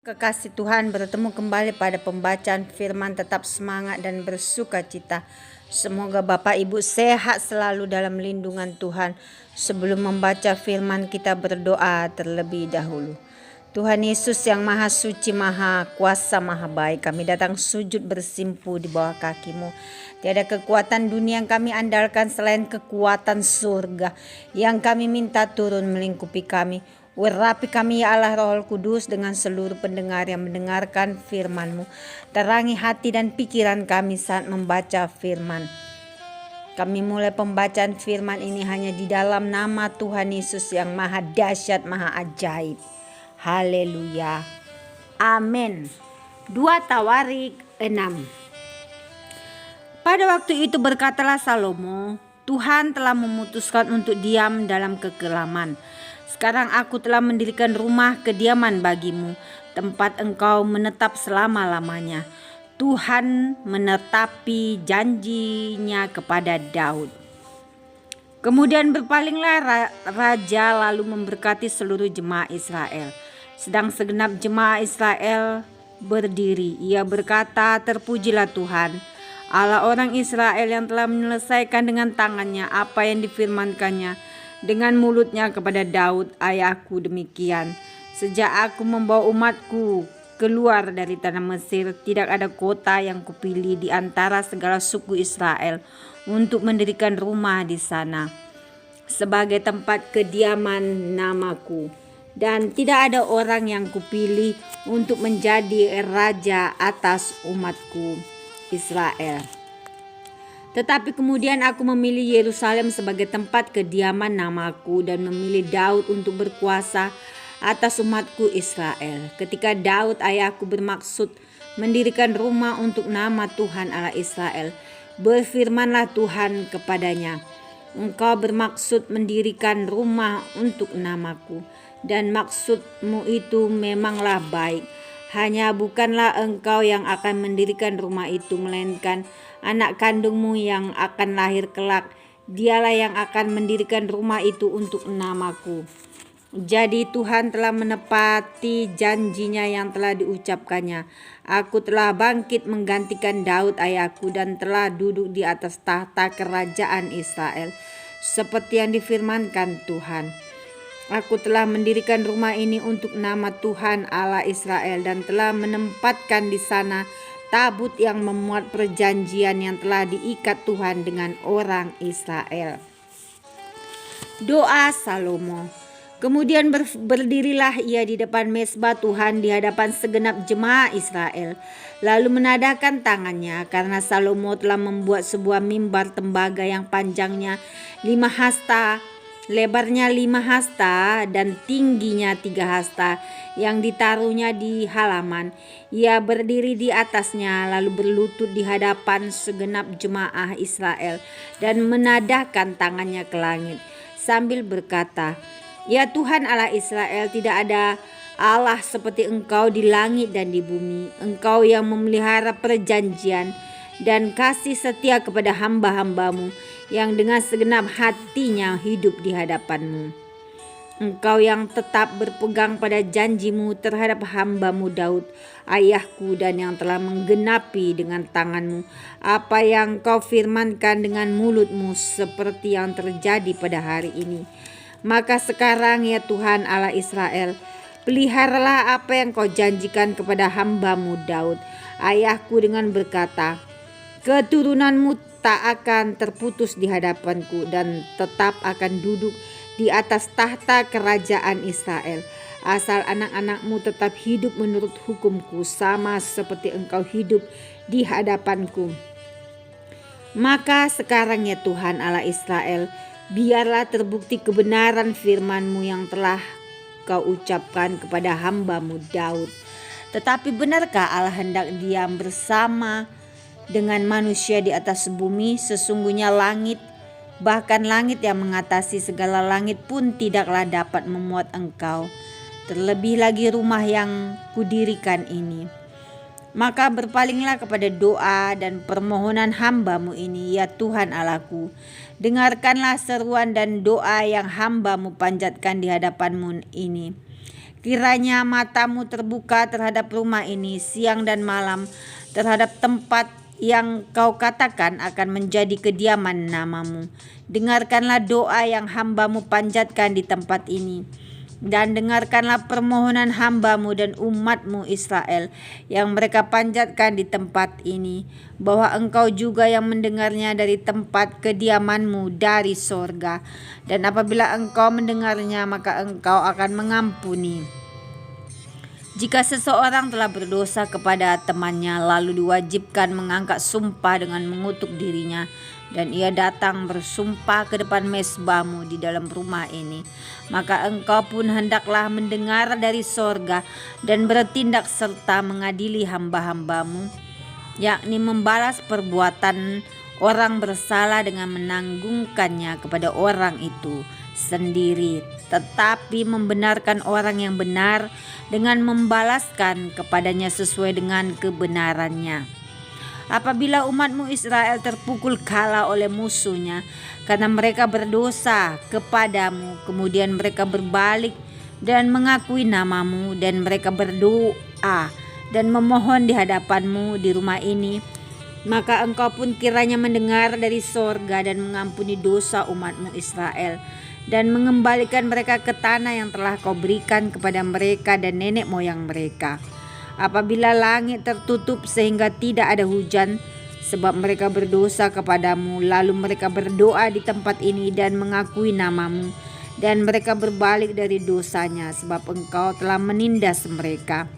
Kekasih Tuhan, bertemu kembali pada pembacaan firman. Tetap semangat dan bersuka cita. Semoga Bapak Ibu sehat selalu dalam lindungan Tuhan. Sebelum membaca firman, kita berdoa terlebih dahulu. Tuhan Yesus yang maha suci, maha kuasa, maha baik, kami datang sujud bersimpu di bawah kaki-Mu. Tiada kekuatan dunia yang kami andalkan selain kekuatan surga yang kami minta turun melingkupi kami. Urapi kami ya Allah Roh Kudus dengan seluruh pendengar yang mendengarkan firman-Mu. Terangi hati dan pikiran kami saat membaca firman. Kami mulai pembacaan firman ini hanya di dalam nama Tuhan Yesus yang maha dahsyat, maha ajaib. Haleluya. Amin. 2 Tawarik 6. Pada waktu itu berkatalah Salomo, Tuhan telah memutuskan untuk diam dalam kekelaman. Sekarang aku telah mendirikan rumah kediaman bagimu, tempat engkau menetap selama-lamanya. Tuhan menetapi janjinya kepada Daud. Kemudian berpalinglah raja lalu memberkati seluruh jemaah Israel. Sedang segenap jemaah Israel berdiri, ia berkata, terpujilah Tuhan, Allah orang Israel yang telah menyelesaikan dengan tangannya apa yang difirmankannya dengan mulutnya kepada Daud ayahku demikian. Sejak aku membawa umatku keluar dari tanah Mesir, tidak ada kota yang kupilih di antara segala suku Israel untuk mendirikan rumah di sana sebagai tempat kediaman namaku. Dan tidak ada orang yang kupilih untuk menjadi raja atas umatku Israel. Tetapi kemudian aku memilih Yerusalem sebagai tempat kediaman namaku dan memilih Daud untuk berkuasa atas umatku Israel. Ketika Daud ayahku bermaksud mendirikan rumah untuk nama Tuhan Allah Israel, berfirmanlah Tuhan kepadanya, engkau bermaksud mendirikan rumah untuk namaku, dan maksudmu itu memanglah baik. Hanya bukanlah engkau yang akan mendirikan rumah itu, melainkan anak kandungmu yang akan lahir kelak. Dialah yang akan mendirikan rumah itu untuk namaku. Jadi Tuhan telah menepati janjinya yang telah diucapkannya. Aku telah bangkit menggantikan Daud ayahku dan telah duduk di atas tahta kerajaan Israel, seperti yang difirmankan Tuhan. Aku telah mendirikan rumah ini untuk nama Tuhan Allah Israel dan telah menempatkan di sana tabut yang memuat perjanjian yang telah diikat Tuhan dengan orang Israel. Doa Salomo. Kemudian berdirilah ia di depan mezbah Tuhan di hadapan segenap jemaah Israel, lalu menadahkan tangannya, karena Salomo telah membuat sebuah mimbar tembaga yang panjangnya 5 hasta, lebarnya 5 hasta dan tingginya 3 hasta, yang ditaruhnya di halaman. Ia berdiri di atasnya lalu berlutut di hadapan segenap jemaah Israel dan menadahkan tangannya ke langit sambil berkata, ya Tuhan Allah Israel, tidak ada Allah seperti Engkau di langit dan di bumi. Engkau yang memelihara perjanjian dan kasih setia kepada hamba-hambamu yang dengan segenap hatinya hidup di hadapan-Mu. Engkau yang tetap berpegang pada janji-Mu terhadap hamba-Mu Daud, ayahku, dan yang telah menggenapi dengan tangan-Mu apa yang Kau firmankan dengan mulut-Mu, seperti yang terjadi pada hari ini. Maka sekarang ya Tuhan Allah Israel, peliharalah apa yang Kau janjikan kepada hamba-Mu Daud, ayahku, dengan berkata, keturunanmu tak akan terputus di hadapanku dan tetap akan duduk di atas tahta kerajaan Israel, asal anak-anakmu tetap hidup menurut hukumku, sama seperti engkau hidup di hadapanku. Maka sekarang ya Tuhan Allah Israel, biarlah terbukti kebenaran firman-Mu yang telah Kau ucapkan kepada hamba-Mu Daud. Tetapi benarkah Allah hendak diam bersama dengan manusia di atas bumi? Sesungguhnya langit, bahkan langit yang mengatasi segala langit pun tidaklah dapat memuat Engkau, terlebih lagi rumah yang kudirikan ini. Maka berpalinglah kepada doa dan permohonan hamba-Mu ini, ya Tuhan Allahku. Dengarkanlah seruan dan doa yang hamba-Mu panjatkan di hadapan-Mu ini. Kiranya matamu terbuka terhadap rumah ini siang dan malam, terhadap tempat yang kau katakan akan menjadi kediaman namamu. Dengarkanlah doa yang hambamu panjatkan di tempat ini. Dan dengarkanlah permohonan hambamu dan umatmu Israel yang mereka panjatkan di tempat ini, bahwa engkau juga yang mendengarnya dari tempat kediamanmu dari sorga. Dan apabila engkau mendengarnya, maka engkau akan mengampuni. Jika seseorang telah berdosa kepada temannya, lalu diwajibkan mengangkat sumpah dengan mengutuk dirinya, dan ia datang bersumpah ke depan mezbahmu di dalam rumah ini, maka engkau pun hendaklah mendengar dari sorga dan bertindak serta mengadili hamba-hambamu, yakni membalas perbuatan orang bersalah dengan menanggungkannya kepada orang itu sendiri, tetapi membenarkan orang yang benar dengan membalaskan kepadanya sesuai dengan kebenarannya. Apabila umatmu Israel terpukul kalah oleh musuhnya karena mereka berdosa kepadamu, kemudian mereka berbalik dan mengakui namamu, dan mereka berdoa dan memohon di hadapanmu di rumah ini, maka engkau pun kiranya mendengar dari sorga dan mengampuni dosa umatmu Israel, dan mengembalikan mereka ke tanah yang telah kau berikan kepada mereka dan nenek moyang mereka. Apabila langit tertutup sehingga tidak ada hujan, sebab mereka berdosa kepadamu, lalu mereka berdoa di tempat ini dan mengakui namamu, dan mereka berbalik dari dosanya, sebab engkau telah menindas mereka,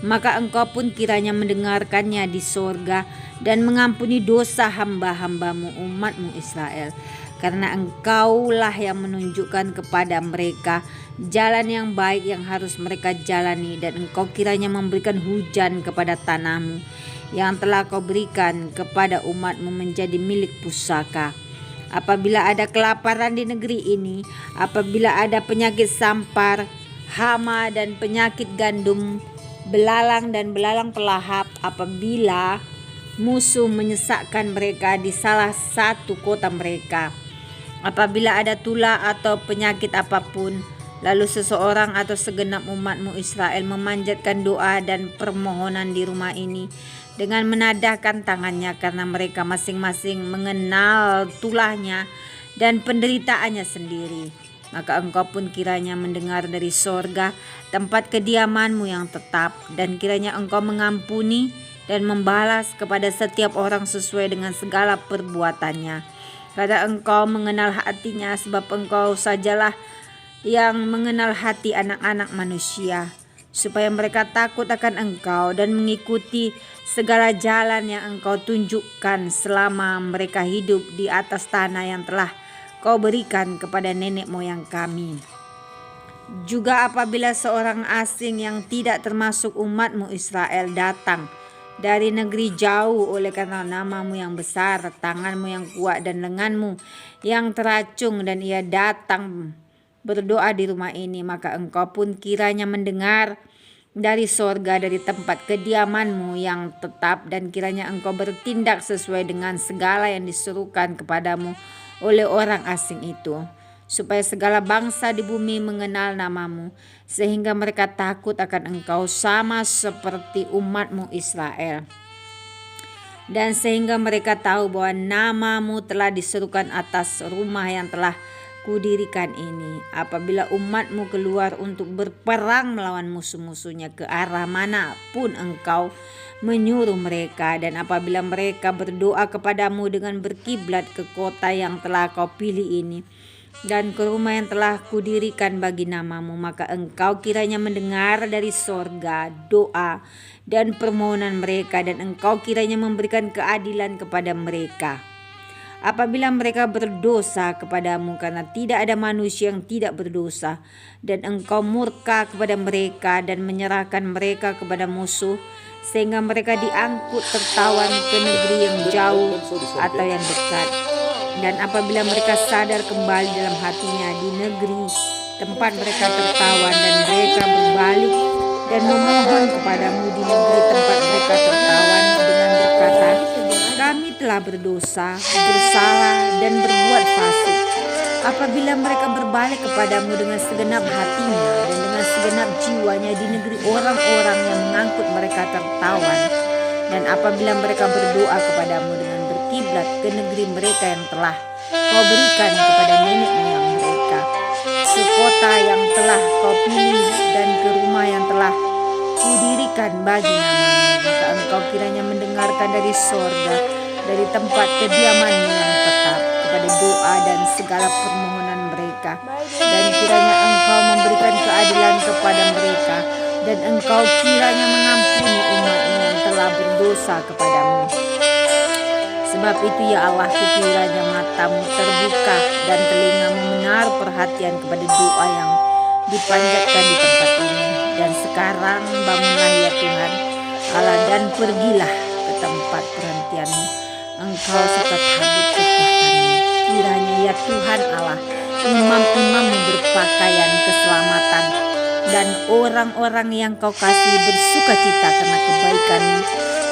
maka engkau pun kiranya mendengarkannya di sorga dan mengampuni dosa hamba-hambamu umatmu Israel, karena engkaulah yang menunjukkan kepada mereka jalan yang baik yang harus mereka jalani, dan engkau kiranya memberikan hujan kepada tanahmu yang telah kau berikan kepada umatmu menjadi milik pusaka. Apabila ada kelaparan di negeri ini, apabila ada penyakit sampar, hama dan penyakit gandum, belalang dan belalang pelahap, apabila musuh menyesakkan mereka di salah satu kota mereka, apabila ada tula atau penyakit apapun, lalu seseorang atau segenap umatmu Israel memanjatkan doa dan permohonan di rumah ini dengan menadahkan tangannya, karena mereka masing-masing mengenal tulahnya dan penderitaannya sendiri, maka engkau pun kiranya mendengar dari sorga tempat kediamanmu yang tetap, dan kiranya engkau mengampuni dan membalas kepada setiap orang sesuai dengan segala perbuatannya. Karena engkau mengenal hatinya, sebab engkau sajalah yang mengenal hati anak-anak manusia, supaya mereka takut akan engkau dan mengikuti segala jalan yang engkau tunjukkan selama mereka hidup di atas tanah yang telah kau berikan kepada nenek moyang kami. Juga apabila seorang asing yang tidak termasuk umatmu Israel datang dari negeri jauh oleh karena namamu yang besar, tanganmu yang kuat dan lenganmu yang teracung, dan ia datang berdoa di rumah ini, maka engkau pun kiranya mendengar dari sorga dari tempat kediamanmu yang tetap, dan kiranya engkau bertindak sesuai dengan segala yang disuruhkan kepadamu oleh orang asing itu, supaya segala bangsa di bumi mengenal namamu, sehingga mereka takut akan engkau sama seperti umatmu Israel, dan sehingga mereka tahu bahwa namamu telah diserukan atas rumah yang telah kudirikan ini. Apabila umatmu keluar untuk berperang melawan musuh-musuhnya ke arah manapun engkau menyuruh mereka, dan apabila mereka berdoa kepadamu dengan berkiblat ke kota yang telah kau pilih ini dan ke rumah yang telah kudirikan bagi namamu, maka engkau kiranya mendengar dari sorga doa dan permohonan mereka, dan engkau kiranya memberikan keadilan kepada mereka. Apabila mereka berdosa kepadamu, karena tidak ada manusia yang tidak berdosa, dan engkau murka kepada mereka dan menyerahkan mereka kepada musuh, sehingga mereka diangkut tertawan ke negeri yang jauh atau yang dekat, dan apabila mereka sadar kembali dalam hatinya di negeri tempat mereka tertawan, dan mereka berbalik dan memohon kepadamu di negeri tempat mereka tertawan dengan berkata, kami telah berdosa, bersalah dan berbuat fasik. Apabila mereka berbalik kepadamu dengan segenap hatinya dan dengan segenap jiwanya di negeri orang-orang yang mengangkut mereka tertawan. Dan apabila mereka berdoa kepadamu dengan berkiblat ke negeri mereka yang telah kau berikan kepada nenek moyang mereka, ke kota yang telah kau pilih dan ke rumah yang telah kudirikan bagi namamu, maka engkau kiranya mendengarkan dari sorga, dari tempat kediamanmu yang tetap, kepada doa dan segala permohonan mereka, dan kiranya engkau memberikan keadilan kepada mereka, dan engkau kiranya mengampuni umatmu yang telah berdosa kepadamu. Sebab itu ya Allah, kiranya matamu terbuka dan telingamu menaruh perhatian kepada doa yang dipanjatkan di tempat ini. Dan sekarang bangunlah ya Tuhan Allah, dan pergilah ke tempat perhentianmu. Engkau serta tabut kekuatanmu. Kiranya ya Tuhan Allah, imam-imammu berpakaian keselamatan, dan orang-orang yang kau kasih bersuka cita karena kebaikanmu.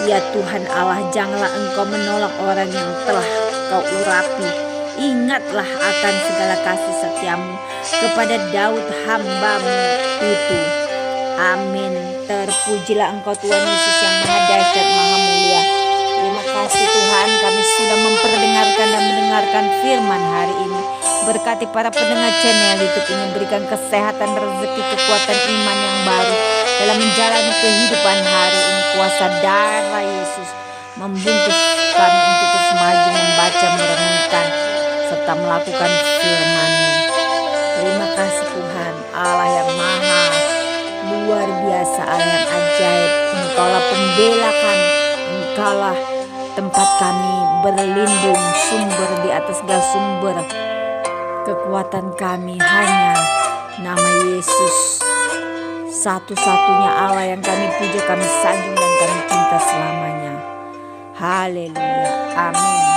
Ya Tuhan Allah, janganlah engkau menolak orang yang telah kau urapi. Ingatlah akan segala kasih setiamu kepada Daud hamba-Mu itu. Amin. Terpujilah engkau Tuhan Yesus yang maha dahsyat, maha mulia. Terima kasih Tuhan, kami sudah memperdengarkan dan mendengarkan firman hari ini. Berkati para pendengar channel YouTube ini, berikan kesehatan, rezeki, kekuatan iman yang baru dalam menjalani kehidupan hari ini. Kuasa darah Yesus membungkus kami untuk terus maju membaca, merenungkan, serta melakukan firman-Mu. Terima kasih Tuhan, Allah yang maha luar biasa, Allah yang ajaib. Engkaulah pembela kami, Engkaulah tempat kami berlindung, sumber di atas segala sumber kekuatan kami. Hanya nama Yesus, satu-satunya Allah yang kami puja, kami sanjung, dan kami cinta selamanya. Haleluya, amin.